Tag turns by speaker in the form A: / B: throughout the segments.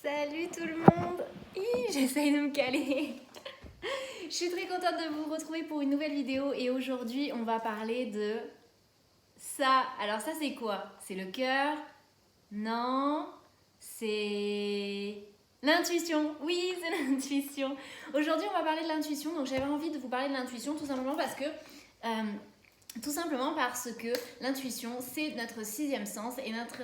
A: Salut tout le monde. J'essaye de me caler. Je suis très contente de vous retrouver pour une nouvelle vidéo et aujourd'hui on va parler de ça. Alors ça c'est quoi? C'est le cœur? Non, c'est l'intuition. Oui, c'est l'intuition. Aujourd'hui on va parler de l'intuition, donc j'avais envie de vous parler de l'intuition tout simplement parce que l'intuition, c'est notre sixième sens et notre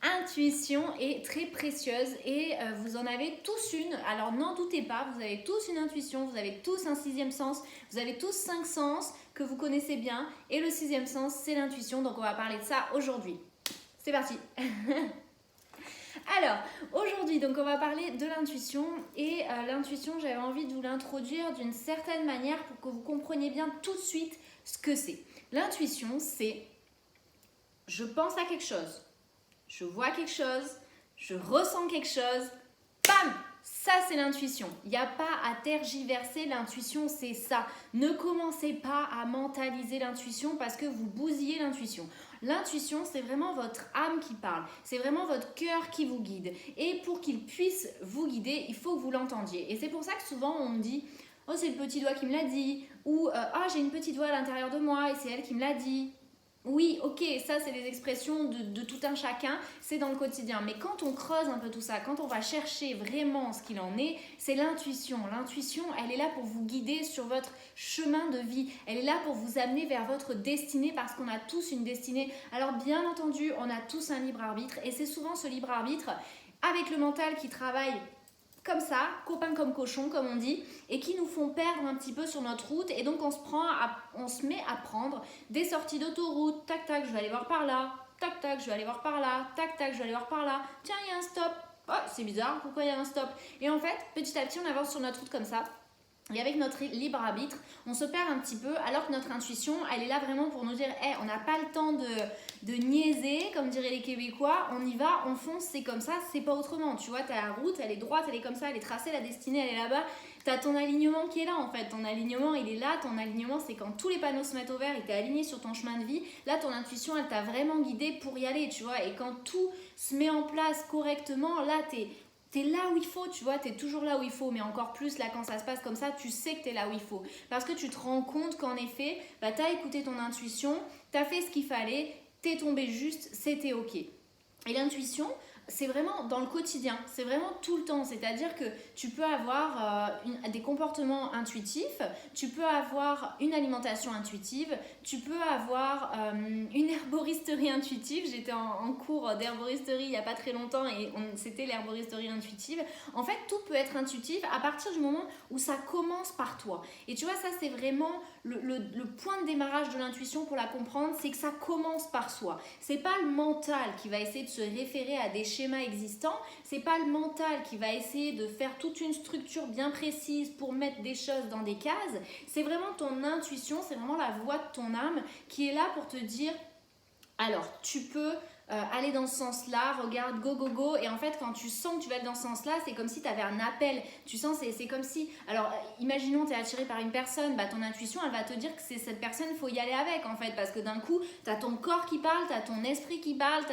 A: intuition est très précieuse et vous en avez tous une. Alors n'en doutez pas, vous avez tous une intuition, vous avez tous un sixième sens, vous avez tous 5 sens que vous connaissez bien et le sixième sens, c'est l'intuition. Donc on va parler de ça aujourd'hui. C'est parti. Alors, aujourd'hui, donc on va parler de l'intuition et l'intuition, j'avais envie de vous l'introduire d'une certaine manière pour que vous compreniez bien tout de suite ce que c'est. L'intuition, c'est je pense à quelque chose, je vois quelque chose, je ressens quelque chose, bam! Ça, c'est l'intuition. Il n'y a pas à tergiverser, l'intuition, c'est ça. Ne commencez pas à mentaliser l'intuition parce que vous bousillez l'intuition. L'intuition, c'est vraiment votre âme qui parle. C'est vraiment votre cœur qui vous guide. Et pour qu'il puisse vous guider, il faut que vous l'entendiez. Et c'est pour ça que souvent, on me dit « Oh, c'est le petit doigt qui me l'a dit » ou « Ah, j'ai une petite voix à l'intérieur de moi et c'est elle qui me l'a dit ». Oui, ok, ça c'est des expressions de tout un chacun, c'est dans le quotidien. Mais quand on creuse un peu tout ça, quand on va chercher vraiment ce qu'il en est, c'est l'intuition. L'intuition, elle est là pour vous guider sur votre chemin de vie. Elle est là pour vous amener vers votre destinée parce qu'on a tous une destinée. Alors bien entendu, on a tous un libre arbitre et c'est souvent ce libre arbitre avec le mental qui travaille comme ça, copains comme cochons comme on dit, et qui nous font perdre un petit peu sur notre route et donc on se met à prendre des sorties d'autoroute, tac tac je vais aller voir par là, tac tac je vais aller voir par là, tac tac je vais aller voir par là, tiens il y a un stop, oh c'est bizarre, pourquoi il y a un stop? Et en fait petit à petit on avance sur notre route comme ça. Et avec notre libre arbitre, on se perd un petit peu alors que notre intuition, elle est là vraiment pour nous dire hey, on n'a pas le temps de niaiser, comme diraient les Québécois, on y va, on fonce, c'est comme ça, c'est pas autrement. Tu vois, t'as la route, elle est droite, elle est comme ça, elle est tracée, la destinée, elle est là-bas. T'as ton alignement qui est là en fait. Ton alignement, il est là. Ton alignement, c'est quand tous les panneaux se mettent au vert et t'es aligné sur ton chemin de vie. Là, ton intuition, elle t'a vraiment guidé pour y aller, tu vois. Et quand tout se met en place correctement, là, t'es là où il faut, tu vois, t'es toujours là où il faut, mais encore plus là quand ça se passe comme ça, tu sais que t'es là où il faut. Parce que tu te rends compte qu'en effet, bah, t'as écouté ton intuition, t'as fait ce qu'il fallait, t'es tombé juste, c'était ok. Et l'intuition, c'est vraiment dans le quotidien, c'est vraiment tout le temps. C'est-à-dire que tu peux avoir des comportements intuitifs, tu peux avoir une alimentation intuitive, tu peux avoir une herboristerie intuitive. J'étais en cours d'herboristerie il n'y a pas très longtemps et c'était l'herboristerie intuitive. En fait, tout peut être intuitif à partir du moment où ça commence par toi. Et tu vois, ça c'est vraiment le point de démarrage de l'intuition pour la comprendre, c'est que ça commence par soi. C'est pas le mental qui va essayer de se référer à des schémas existants, c'est pas le mental qui va essayer de faire toute une structure bien précise pour mettre des choses dans des cases, c'est vraiment ton intuition, c'est vraiment la voix de ton âme qui est là pour te dire alors tu peux aller dans ce sens-là, regarde, go, go, go. Et en fait, quand tu sens que tu vas aller dans ce sens-là, c'est comme si tu avais un appel. Tu sens, c'est comme si... Alors, imaginons, tu es attiré par une personne, bah, ton intuition, elle va te dire que c'est cette personne, il faut y aller avec, en fait. Parce que d'un coup, tu as ton corps qui parle, tu as ton esprit qui parle, tu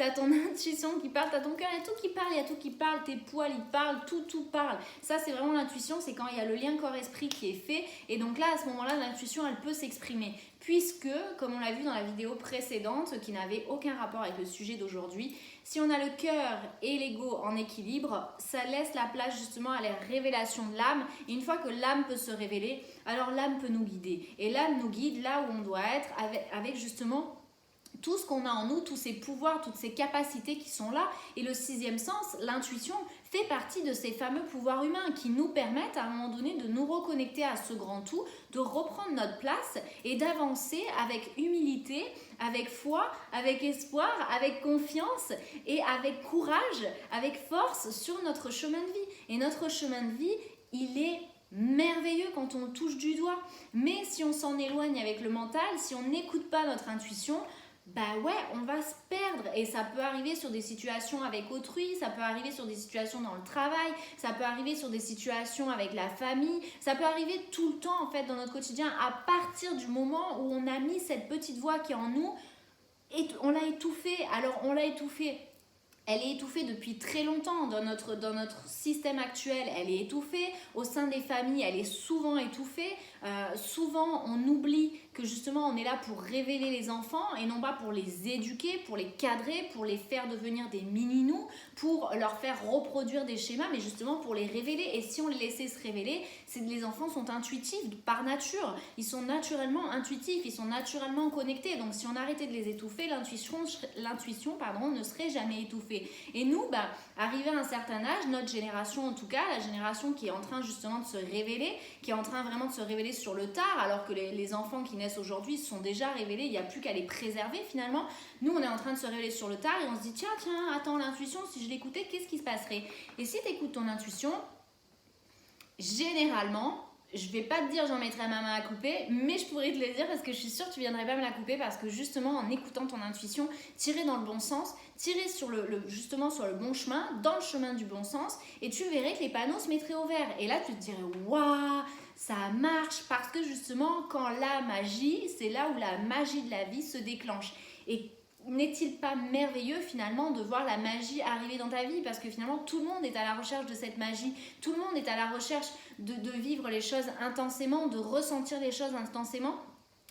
A: as ton intuition qui parle, tu as ton cœur, il y a tout qui parle, il y a tout qui parle, tes poils, ils parlent, tout parle. Ça, c'est vraiment l'intuition, c'est quand il y a le lien corps-esprit qui est fait. Et donc là, à ce moment-là, l'intuition, elle peut s'exprimer. Puisque, comme on l'a vu dans la vidéo précédente, qui n'avait aucun rapport avec le sujet d'aujourd'hui, si on a le cœur et l'ego en équilibre, ça laisse la place justement à la révélation de l'âme. Et une fois que l'âme peut se révéler, alors l'âme peut nous guider. Et l'âme nous guide là où on doit être avec justement tout ce qu'on a en nous, tous ces pouvoirs, toutes ces capacités qui sont là. Et le sixième sens, l'intuition, fait partie de ces fameux pouvoirs humains qui nous permettent à un moment donné de nous reconnecter à ce grand tout, de reprendre notre place et d'avancer avec humilité, avec foi, avec espoir, avec confiance et avec courage, avec force sur notre chemin de vie. Et notre chemin de vie, il est merveilleux quand on le touche du doigt. Mais si on s'en éloigne avec le mental, si on n'écoute pas notre intuition, bah ouais, on va se perdre et ça peut arriver sur des situations avec autrui, ça peut arriver sur des situations dans le travail, ça peut arriver sur des situations avec la famille, ça peut arriver tout le temps en fait dans notre quotidien à partir du moment où on a mis cette petite voix qui est en nous et on l'a étouffée. Alors on l'a étouffée. elle est étouffée depuis très longtemps dans notre système actuel. Elle est étouffée au sein des familles, elle est souvent étouffée. Souvent, on oublie que justement, on est là pour révéler les enfants et non pas pour les éduquer, pour les cadrer, pour les faire devenir des mini-nous, pour leur faire reproduire des schémas, mais justement pour les révéler. Et si on les laissait se révéler, c'est que les enfants sont intuitifs par nature. Ils sont naturellement intuitifs, ils sont naturellement connectés. Donc, si on arrêtait de les étouffer, l'intuition ne serait jamais étouffée. Et nous, arrivé à un certain âge, notre génération en tout cas, la génération qui est en train justement de se révéler, qui est en train vraiment de se révéler sur le tard, alors que les enfants qui naissent aujourd'hui sont déjà révélés, il n'y a plus qu'à les préserver finalement. Nous, on est en train de se révéler sur le tard et on se dit tiens, attends, l'intuition, si je l'écoutais, qu'est-ce qui se passerait? Et si tu écoutes ton intuition, généralement, je vais pas te dire j'en mettrai ma main à couper, mais je pourrais te le dire parce que je suis sûre que tu viendrais pas me la couper, parce que justement en écoutant ton intuition, tirer dans le bon sens, tirer justement sur le bon chemin, dans le chemin du bon sens, et tu verrais que les panneaux se mettraient au vert. Et là tu te dirais waouh, ça marche, parce que justement quand la magie, c'est là où la magie de la vie se déclenche. Et n'est-il pas merveilleux finalement de voir la magie arriver dans ta vie, parce que finalement tout le monde est à la recherche de cette magie, tout le monde est à la recherche de vivre les choses intensément, de ressentir les choses intensément.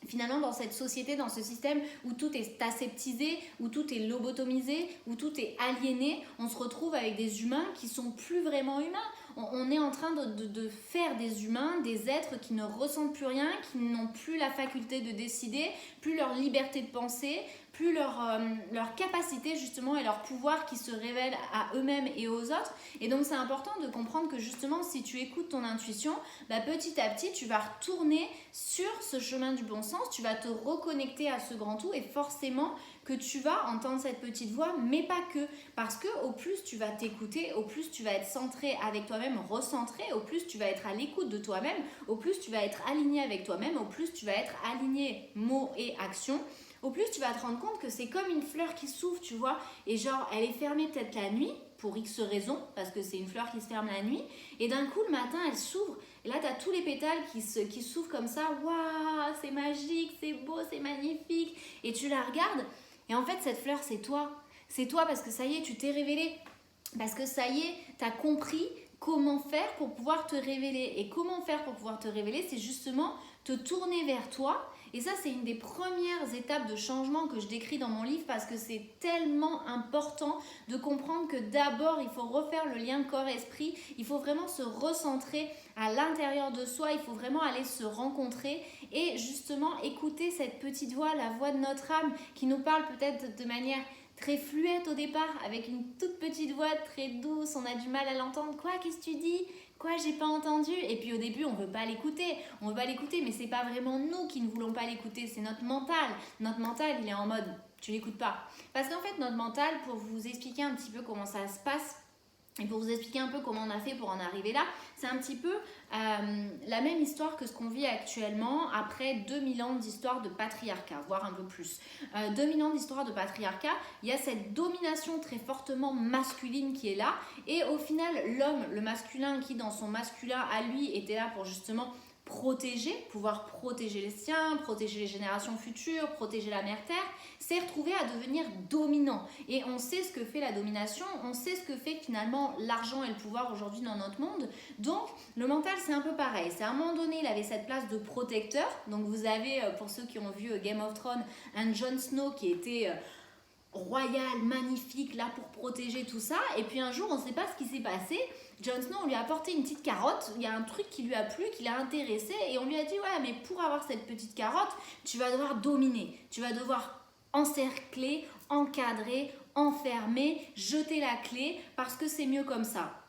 A: Finalement, dans cette société, dans ce système où tout est aseptisé, où tout est lobotomisé, où tout est aliéné, on se retrouve avec des humains qui sont plus vraiment humains. On est en train de faire des humains, des êtres qui ne ressentent plus rien, qui n'ont plus la faculté de décider, plus leur liberté de penser, plus leur capacité justement et leur pouvoir qui se révèlent à eux-mêmes et aux autres. Et donc c'est important de comprendre que justement si tu écoutes ton intuition, petit à petit tu vas retourner sur ce chemin du bon sens, tu vas te reconnecter à ce grand tout, et forcément que tu vas entendre cette petite voix, mais pas que, parce que au plus tu vas t'écouter, au plus tu vas être centré avec toi-même, recentré, au plus tu vas être à l'écoute de toi-même, au plus tu vas être aligné avec toi-même, au plus tu vas être aligné mots et actions, au plus tu vas te rendre compte que c'est comme une fleur qui s'ouvre, tu vois, et genre elle est fermée peut-être la nuit, pour X raisons, parce que c'est une fleur qui se ferme la nuit, et d'un coup le matin elle s'ouvre, et là tu as tous les pétales qui s'ouvrent comme ça, waouh, c'est magique, c'est beau, c'est magnifique, et tu la regardes, et en fait cette fleur c'est toi parce que ça y est, tu t'es révélé, parce que ça y est, tu as compris comment faire pour pouvoir te révéler. Et comment faire pour pouvoir te révéler, c'est justement te tourner vers toi. Et ça, c'est une des premières étapes de changement que je décris dans mon livre, parce que c'est tellement important de comprendre que d'abord, il faut refaire le lien corps-esprit. Il faut vraiment se recentrer à l'intérieur de soi. Il faut vraiment aller se rencontrer et justement écouter cette petite voix, la voix de notre âme, qui nous parle peut-être de manière très fluette au départ, avec une toute petite voix très douce, on a du mal à l'entendre. Quoi, qu'est-ce que tu dis? Quoi, j'ai pas entendu? Et puis au début, on veut pas l'écouter, mais c'est pas vraiment nous qui ne voulons pas l'écouter, c'est notre mental. Notre mental, il est en mode, tu l'écoutes pas. Parce qu'en fait, notre mental, pour vous expliquer un petit peu comment ça se passe, et pour vous expliquer un peu comment on a fait pour en arriver là, c'est un petit peu la même histoire que ce qu'on vit actuellement après 2000 ans d'histoire de patriarcat, voire un peu plus. 2000 ans d'histoire de patriarcat, il y a cette domination très fortement masculine qui est là, et au final, l'homme, le masculin, qui dans son masculin à lui était là pour justement pouvoir protéger les siens, protéger les générations futures, protéger la mère terre, s'est retrouvé à devenir dominant. Et on sait ce que fait la domination, on sait ce que fait finalement l'argent et le pouvoir aujourd'hui dans notre monde. Donc le mental, c'est un peu pareil. C'est à un moment donné, il avait cette place de protecteur. Donc vous avez, pour ceux qui ont vu Game of Thrones, un Jon Snow qui était royal, magnifique, là pour protéger tout ça. Et puis un jour, on ne sait pas ce qui s'est passé. Jon Snow, on lui a apporté une petite carotte, il y a un truc qui lui a plu, qui l'a intéressé, et on lui a dit ouais, mais pour avoir cette petite carotte, tu vas devoir dominer, tu vas devoir encercler, encadrer, enfermer, jeter la clé, parce que c'est mieux comme ça.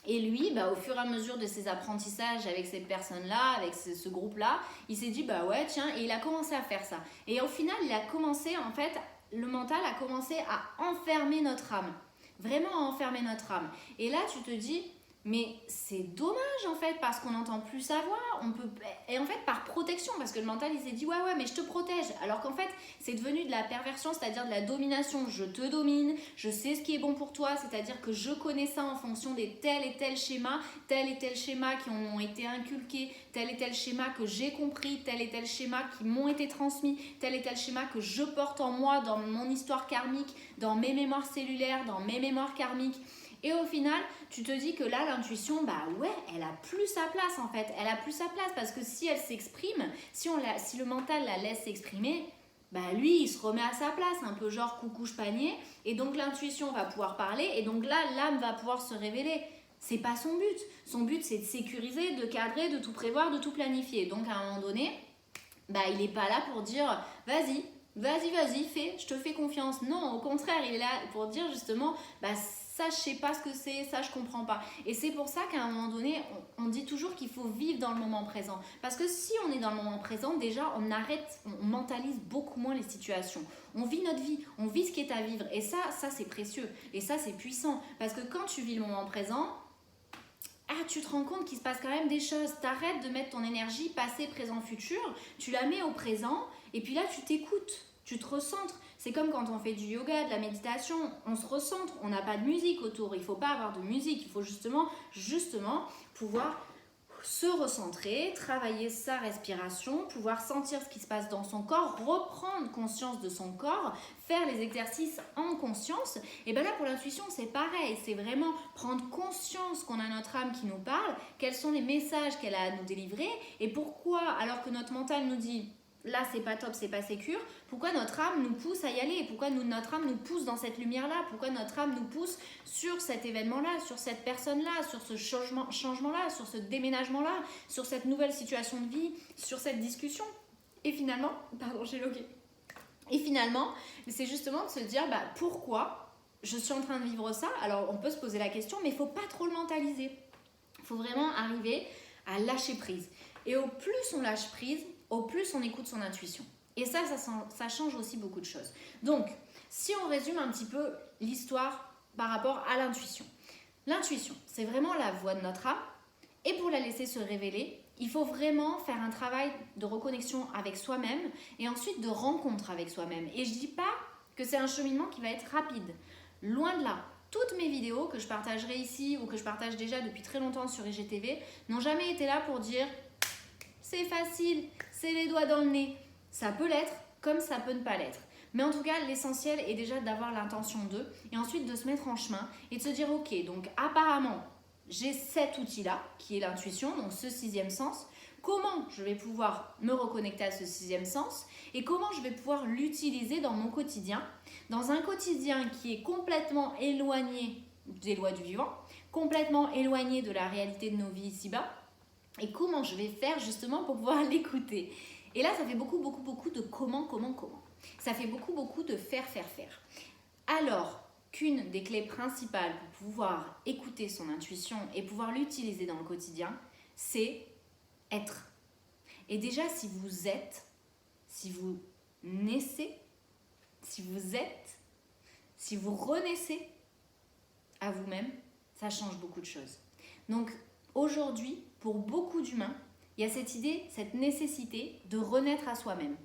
A: Et lui, au fur et à mesure de ses apprentissages avec cette personne-là, avec ce groupe-là, il s'est dit ouais, tiens, et il a commencé à faire ça. Et au final, il a commencé, en fait, le mental a commencé à enfermer notre âme. Vraiment à enfermer notre âme. Et là, tu te dis, Mais c'est dommage en fait parce qu'on n'entend plus sa voix. Et en fait par protection, parce que le mental il s'est dit ouais mais je te protège. Alors qu'en fait c'est devenu de la perversion, c'est-à-dire de la domination. Je te domine, je sais ce qui est bon pour toi, c'est-à-dire que je connais ça en fonction des tel et tel schéma qui m'ont été inculqués, tel et tel schéma que j'ai compris, tel et tel schéma qui m'ont été transmis, tel et tel schéma que je porte en moi dans mon histoire karmique, dans mes mémoires cellulaires, dans mes mémoires karmiques. Et au final, tu te dis que là, l'intuition, bah ouais, elle a plus sa place en fait. Elle a plus sa place parce que si elle s'exprime, si le mental la laisse s'exprimer, bah lui, il se remet à sa place, un peu genre coucouche panier. Et donc l'intuition va pouvoir parler et donc là, l'âme va pouvoir se révéler. C'est pas son but. Son but, c'est de sécuriser, de cadrer, de tout prévoir, de tout planifier. Donc à un moment donné, bah il n'est pas là pour dire vas-y, fais, je te fais confiance. Non, au contraire, il est là pour dire justement, bah ça je sais pas ce que c'est, ça je comprends pas. Et c'est pour ça qu'à un moment donné, on dit toujours qu'il faut vivre dans le moment présent. Parce que si on est dans le moment présent, déjà on mentalise beaucoup moins les situations. On vit notre vie, on vit ce qui est à vivre. Et ça c'est précieux. Et ça c'est puissant. Parce que quand tu vis le moment présent, tu te rends compte qu'il se passe quand même des choses. T'arrêtes de mettre ton énergie passé, présent, futur, tu la mets au présent et puis là tu t'écoutes, tu te recentres. C'est comme quand on fait du yoga, de la méditation, on se recentre, on n'a pas de musique autour, il ne faut pas avoir de musique, il faut justement pouvoir se recentrer, travailler sa respiration, pouvoir sentir ce qui se passe dans son corps, reprendre conscience de son corps, faire les exercices en conscience. Et bien là pour l'intuition c'est pareil, c'est vraiment prendre conscience qu'on a notre âme qui nous parle, quels sont les messages qu'elle a à nous délivrer et pourquoi alors que notre mental nous dit là c'est pas top, c'est pas sécure, pourquoi notre âme nous pousse à y aller, pourquoi notre âme nous pousse dans cette lumière-là, pourquoi notre âme nous pousse sur cet événement-là, sur cette personne-là, sur ce changement-là, sur ce déménagement-là, sur cette nouvelle situation de vie, sur cette discussion. Et finalement, c'est justement de se dire pourquoi je suis en train de vivre ça. Alors on peut se poser la question, mais il ne faut pas trop le mentaliser. Il faut vraiment arriver à lâcher prise. Et au plus on lâche prise, au plus on écoute son intuition. Et ça change aussi beaucoup de choses. Donc, si on résume un petit peu l'histoire par rapport à l'intuition. L'intuition, c'est vraiment la voix de notre âme. Et pour la laisser se révéler, il faut vraiment faire un travail de reconnexion avec soi-même et ensuite de rencontre avec soi-même. Et je ne dis pas que c'est un cheminement qui va être rapide. Loin de là. Toutes mes vidéos que je partagerai ici ou que je partage déjà depuis très longtemps sur IGTV n'ont jamais été là pour dire c'est facile, c'est les doigts dans le nez. Ça peut l'être comme ça peut ne pas l'être. Mais en tout cas, l'essentiel est déjà d'avoir l'intention d'eux et ensuite de se mettre en chemin et de se dire ok, donc apparemment, j'ai cet outil-là qui est l'intuition, donc ce sixième sens. Comment je vais pouvoir me reconnecter à ce sixième sens et comment je vais pouvoir l'utiliser dans mon quotidien, dans un quotidien qui est complètement éloigné des lois du vivant, complètement éloigné de la réalité de nos vies ici-bas, et comment je vais faire justement pour pouvoir l'écouter. Et là, ça fait beaucoup de comment. Ça fait beaucoup de faire. Alors qu'une des clés principales pour pouvoir écouter son intuition et pouvoir l'utiliser dans le quotidien, c'est être. Et déjà, si vous êtes, si vous naissez, si vous êtes, si vous renaissez à vous-même, ça change beaucoup de choses. Donc aujourd'hui, pour beaucoup d'humains, il y a cette idée, cette nécessité de renaître à soi-même.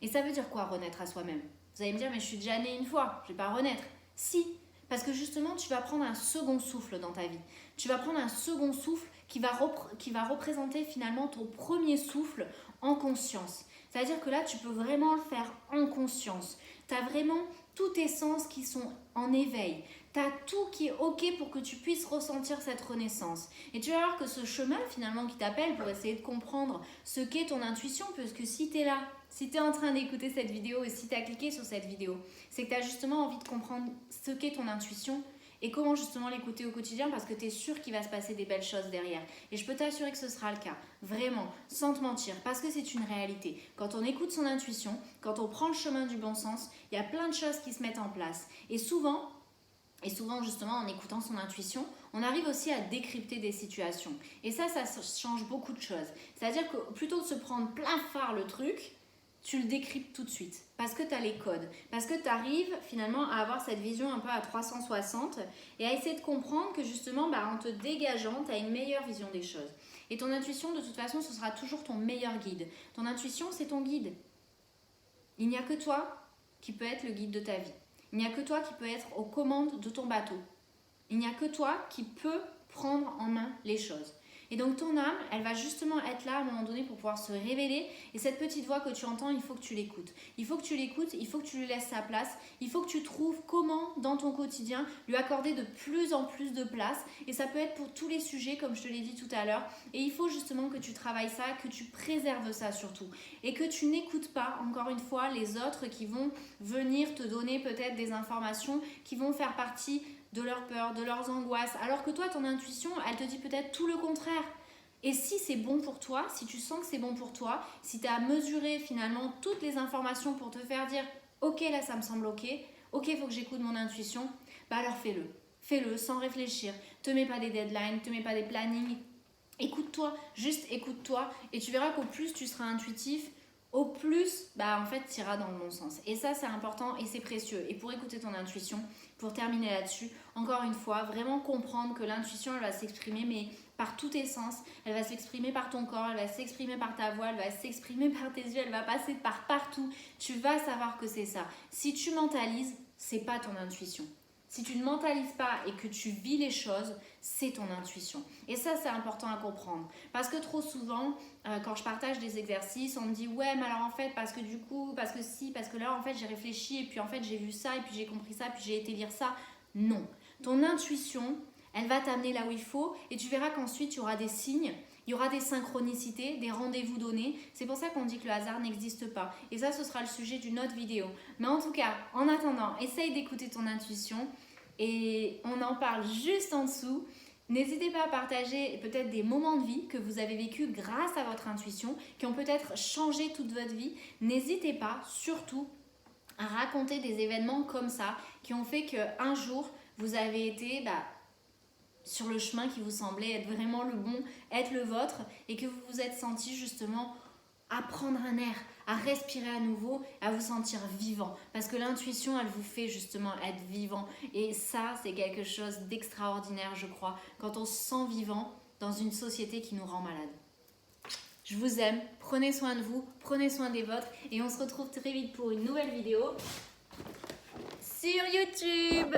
A: Et ça veut dire quoi, renaître à soi-même? Vous allez me dire, mais je suis déjà née une fois, je ne vais pas renaître. Si, parce que justement, tu vas prendre un second souffle dans ta vie. Tu vas prendre un second souffle qui va représenter finalement ton premier souffle en conscience. C'est-à-dire que là, tu peux vraiment le faire en conscience. Tu as vraiment tous tes sens qui sont en éveil. Tu as tout qui est OK pour que tu puisses ressentir cette renaissance. Et tu vas voir que ce chemin finalement qui t'appelle pour essayer de comprendre ce qu'est ton intuition, parce que si tu es là, si tu es en train d'écouter cette vidéo et si tu as cliqué sur cette vidéo, c'est que tu as justement envie de comprendre ce qu'est ton intuition et comment justement l'écouter au quotidien parce que tu es sûr qu'il va se passer des belles choses derrière. Et je peux t'assurer que ce sera le cas, vraiment, sans te mentir, parce que c'est une réalité. Quand on écoute son intuition, quand on prend le chemin du bon sens, il y a plein de choses qui se mettent en place. Et souvent justement en écoutant son intuition, on arrive aussi à décrypter des situations. Et ça change beaucoup de choses. C'est-à-dire que plutôt que de se prendre plein phare le truc, tu le décryptes tout de suite parce que tu as les codes, parce que tu arrives finalement à avoir cette vision un peu à 360 et à essayer de comprendre que justement en te dégageant, tu as une meilleure vision des choses. Et ton intuition, de toute façon, ce sera toujours ton meilleur guide. Ton intuition, c'est ton guide. Il n'y a que toi qui peut être le guide de ta vie. Il n'y a que toi qui peut être aux commandes de ton bateau. Il n'y a que toi qui peut prendre en main les choses. Et donc ton âme, elle va justement être là à un moment donné pour pouvoir se révéler. Et cette petite voix que tu entends, il faut que tu l'écoutes. Il faut que tu l'écoutes, il faut que tu lui laisses sa place. Il faut que tu trouves comment, dans ton quotidien, lui accorder de plus en plus de place. Et ça peut être pour tous les sujets, comme je te l'ai dit tout à l'heure. Et il faut justement que tu travailles ça, que tu préserves ça surtout. Et que tu n'écoutes pas, encore une fois, les autres qui vont venir te donner peut-être des informations qui vont faire partie de leurs peurs, de leurs angoisses, alors que toi, ton intuition, elle te dit peut-être tout le contraire. Et si c'est bon pour toi, si tu sens que c'est bon pour toi, si tu as mesuré finalement toutes les informations pour te faire dire « Ok, là, ça me semble ok, il faut que j'écoute mon intuition », alors fais-le. Fais-le sans réfléchir. Te mets pas des deadlines, te mets pas des plannings. Écoute-toi, juste écoute-toi et tu verras qu'au plus tu seras intuitif, au plus, en fait, tu iras dans le bon sens. Et ça, c'est important et c'est précieux. Et pour écouter ton intuition, pour terminer là-dessus, encore une fois, vraiment comprendre que l'intuition, elle va s'exprimer, mais par tous tes sens. Elle va s'exprimer par ton corps, elle va s'exprimer par ta voix, elle va s'exprimer par tes yeux, elle va passer par partout. Tu vas savoir que c'est ça. Si tu mentalises, c'est pas ton intuition. Si tu ne mentalises pas et que tu vis les choses, c'est ton intuition. Et ça, c'est important à comprendre. Parce que trop souvent, quand je partage des exercices, on me dit « Ouais, mais alors en fait, parce que du coup, parce que si, parce que là, en fait, j'ai réfléchi et puis en fait, j'ai vu ça et puis j'ai compris ça, puis j'ai été lire ça. » Non. Ton intuition, elle va t'amener là où il faut et tu verras qu'ensuite, il y aura des signes. Il y aura des synchronicités, des rendez-vous donnés. C'est pour ça qu'on dit que le hasard n'existe pas. Et ça, ce sera le sujet d'une autre vidéo. Mais en tout cas, en attendant, essaye d'écouter ton intuition. Et on en parle juste en dessous. N'hésitez pas à partager peut-être des moments de vie que vous avez vécu grâce à votre intuition, qui ont peut-être changé toute votre vie. N'hésitez pas, surtout, à raconter des événements comme ça, qui ont fait qu'un jour, vous avez été sur le chemin qui vous semblait être vraiment le bon, être le vôtre, et que vous vous êtes senti justement à prendre un air, à respirer à nouveau, à vous sentir vivant. Parce que l'intuition, elle vous fait justement être vivant. Et ça, c'est quelque chose d'extraordinaire, je crois, quand on se sent vivant dans une société qui nous rend malade. Je vous aime, prenez soin de vous, prenez soin des vôtres, et on se retrouve très vite pour une nouvelle vidéo sur YouTube.